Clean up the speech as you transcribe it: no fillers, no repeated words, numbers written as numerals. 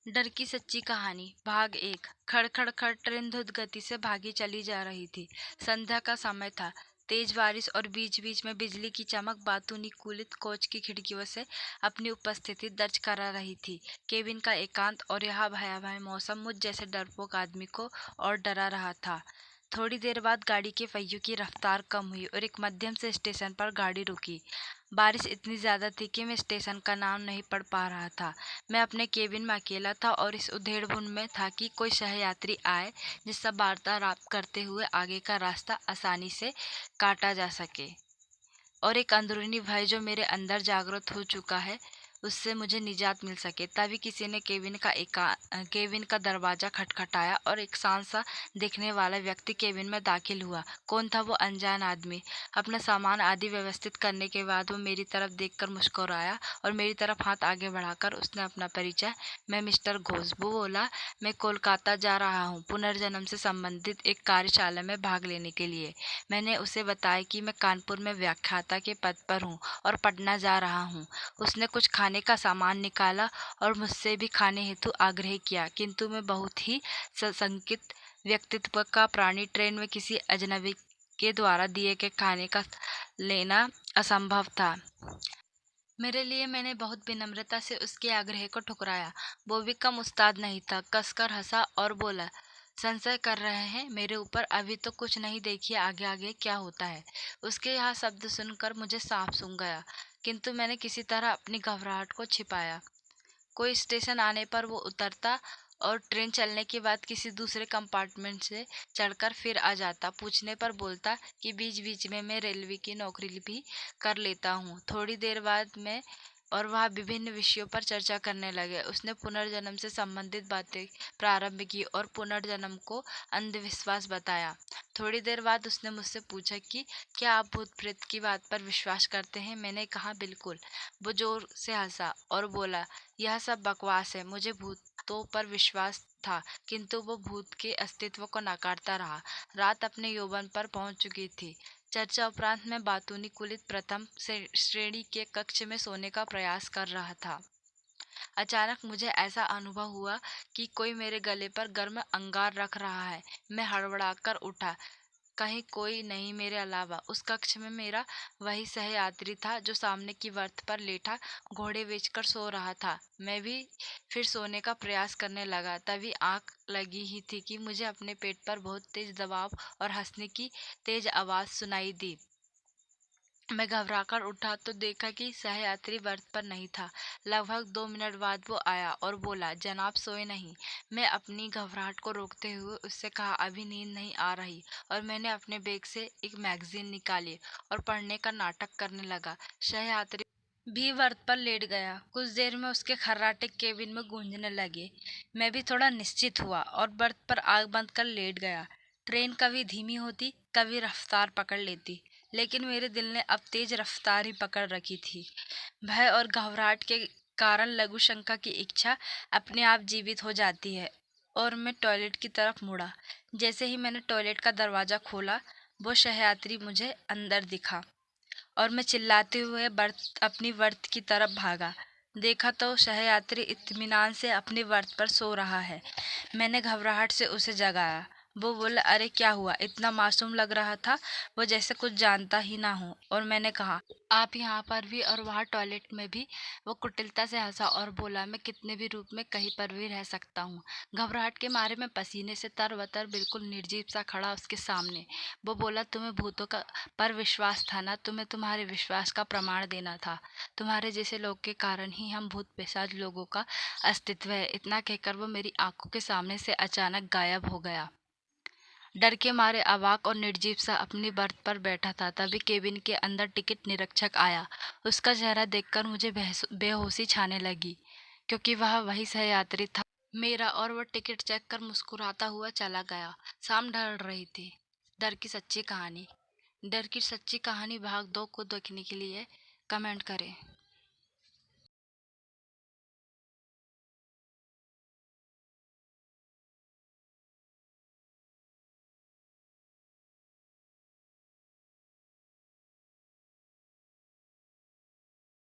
डर की सच्ची कहानी भाग 1। खड़ खड़ खड़ ट्रेन द्रुत गति से भागी चली जा रही थी। संध्या का समय था। तेज बारिश और बीच बीच में बिजली की चमक वातानुकूलित कोच की खिड़कियों से अपनी उपस्थिति दर्ज करा रही थी। केबिन का एकांत और यह भयावह मौसम मुझ जैसे डरपोक आदमी को और डरा रहा था। थोड़ी देर बाद गाड़ी के पहियों की रफ्तार कम हुई और एक मध्यम से स्टेशन पर गाड़ी रुकी। बारिश इतनी ज़्यादा थी कि मैं स्टेशन का नाम नहीं पढ़ पा रहा था। मैं अपने केबिन में अकेला था और इस उधेड़बुन में था कि कोई सहयात्री आए जिससे वार्तालाप करते हुए आगे का रास्ता आसानी से काटा जा सके। और एक अंदरूनी भय जो मेरे अंदर जागृत हो चुका है, उससे मुझे निजात मिल सके। तभी किसी ने केबिन का दरवाज़ा खटखटाया और एक शांत सा दिखने वाला व्यक्ति केबिन में दाखिल हुआ। कौन था वो अनजान आदमी? अपना सामान आदि व्यवस्थित करने के बाद वो मेरी तरफ देखकर मुस्कुराया और मेरी तरफ हाथ आगे बढ़ाकर उसने अपना परिचय, मैं मिस्टर घोष। वो बोला, मैं कोलकाता जा रहा हूँ पुनर्जन्म से संबंधित एक कार्यशाला में भाग लेने के लिए। मैंने उसे बताया कि मैं कानपुर में व्याख्याता के पद पर हूँ और पटना जा रहा हूँ। उसने कुछ खाने का सामान निकाला और मुझसे भी खाने हेतु आग्रह किया, किंतु मैं बहुत ही सशंकित व्यक्तित्व का प्राणी, ट्रेन में किसी अजनबी के द्वारा दिए गए खाने का लेना असंभव था मेरे लिए। मैंने बहुत विनम्रता से उसके आग्रह को ठुकराया। वो भी कम उस्ताद नहीं था। कसकर हंसा और बोला, संशय कर रहे हैं मेरे ऊपर? अभी तो कुछ नहीं, देखिए आगे आगे क्या होता है। उसके यह शब्द सुनकर मुझे सांप सूंघ गया, किंतु मैंने किसी तरह अपनी घबराहट को छिपाया। कोई स्टेशन आने पर वो उतरता और ट्रेन चलने के बाद किसी दूसरे कंपार्टमेंट से चढ़कर फिर आ जाता। पूछने पर बोलता कि बीच बीच में मैं रेलवे की नौकरी भी कर लेता हूँ। थोड़ी देर बाद मैं और वह विभिन्न विषयों पर चर्चा करने लगे। उसने पुनर्जन्म से संबंधित बातें प्रारंभ की और पुनर्जन्म को अंधविश्वास बताया। थोड़ी देर बाद उसने मुझसे पूछा कि क्या आप भूत प्रेत की बात पर विश्वास करते हैं? मैंने कहा, बिल्कुल। वो जोर से हंसा और बोला, यह सब बकवास है। मुझे भूतों पर विश्वास था, किंतु वो भूत के अस्तित्व को नकारता रहा। रात अपने यौवन पर पहुंच चुकी थी। चर्चा उपरांत मैं वातानुकूलित प्रथम श्रेणी के कक्ष में सोने का प्रयास कर रहा था। अचानक मुझे ऐसा अनुभव हुआ कि कोई मेरे गले पर गर्म अंगार रख रहा है। मैं हड़बड़ाकर उठा। कहीं कोई नहीं मेरे अलावा। उस कक्ष में मेरा वही सहयात्री था जो सामने की बर्थ पर लेटा घोड़े बेचकर सो रहा था। मैं भी फिर सोने का प्रयास करने लगा। तभी आंख लगी ही थी कि मुझे अपने पेट पर बहुत तेज दबाव और हंसने की तेज आवाज सुनाई दी। मैं घबराकर उठा तो देखा कि सहयात्री बर्थ पर नहीं था। लगभग 2 मिनट बाद वो आया और बोला, जनाब सोए नहीं? मैं अपनी घबराहट को रोकते हुए उससे कहा, अभी नींद नहीं आ रही। और मैंने अपने बैग से एक मैगजीन निकाली और पढ़ने का नाटक करने लगा। सहयात्री भी बर्थ पर लेट गया। कुछ देर में उसके खर्राटे केबिन में गूंजने लगे। मैं भी थोड़ा निश्चित हुआ और बर्थ पर आग बंद कर लेट गया। ट्रेन कभी धीमी होती, कभी रफ्तार पकड़ लेती, लेकिन मेरे दिल ने अब तेज रफ्तार ही पकड़ रखी थी। भय और घबराहट के कारण लघु शंका की इच्छा अपने आप जीवित हो जाती है और मैं टॉयलेट की तरफ मुड़ा। जैसे ही मैंने टॉयलेट का दरवाज़ा खोला, वो सहयात्री मुझे अंदर दिखा और मैं चिल्लाते हुए अपनी बर्थ की तरफ भागा। देखा तो सहयात्री इत्मीनान से अपनी बर्थ पर सो रहा है। मैंने घबराहट से उसे जगाया। वो बोला, अरे क्या हुआ? इतना मासूम लग रहा था वो जैसे कुछ जानता ही ना हो। और मैंने कहा, आप यहाँ पर भी और वहाँ टॉयलेट में भी? वो कुटिलता से हंसा और बोला, मैं कितने भी रूप में कहीं पर भी रह सकता हूँ। घबराहट के मारे मैं पसीने से तरबतर बिल्कुल निर्जीव सा खड़ा उसके सामने। वो बोला, तुम्हें भूतों का पर विश्वास था ना? तुम्हें तुम्हारे विश्वास का प्रमाण देना था। तुम्हारे जैसे लोग के कारण ही हम भूत पिशाच लोगों का अस्तित्व है। इतना कहकर वो मेरी आंखों के सामने से अचानक गायब हो गया। डर के मारे अवाक और निर्जीव सा अपनी बर्थ पर बैठा था। तभी केबिन के अंदर टिकट निरीक्षक आया। उसका चेहरा देखकर मुझे बेहोशी छाने लगी, क्योंकि वह वही सहयात्री था मेरा, और वह टिकट चेक कर मुस्कुराता हुआ चला गया। शाम ढल रही थी। डर की सच्ची कहानी भाग 2 को देखने के लिए कमेंट करें।